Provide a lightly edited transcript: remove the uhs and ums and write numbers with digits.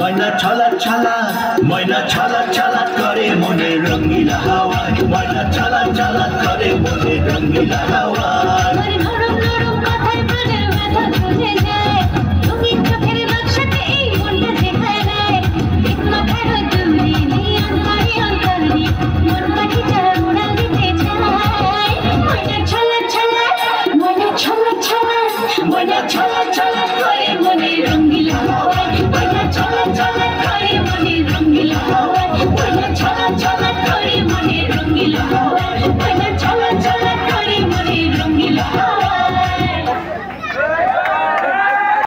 ময়না ছলাৎ ছলাৎ ময়না ছলাৎ ছলাৎ করে মনে রঙিলা হাওয়ায় ময়না ছলাৎ ছলাৎ করে মনে রঙিলা হাওয়ায় নরম নরম কথায় প্রাণের ব্যথা বুঝে যায় রঙিন চোখের নকশাতে এই মনটা দেখায় দেয় এক মাথার দূরে নিয়ন করে অন্তরে মন পাখিটা উড়াল দিতে চায় ময়না ছলাৎ ছলাৎ ময়না ছলাৎ ছলাৎ ময়না ছলাৎ ছলাৎ করে মনে রঙিলা হাওয়ায়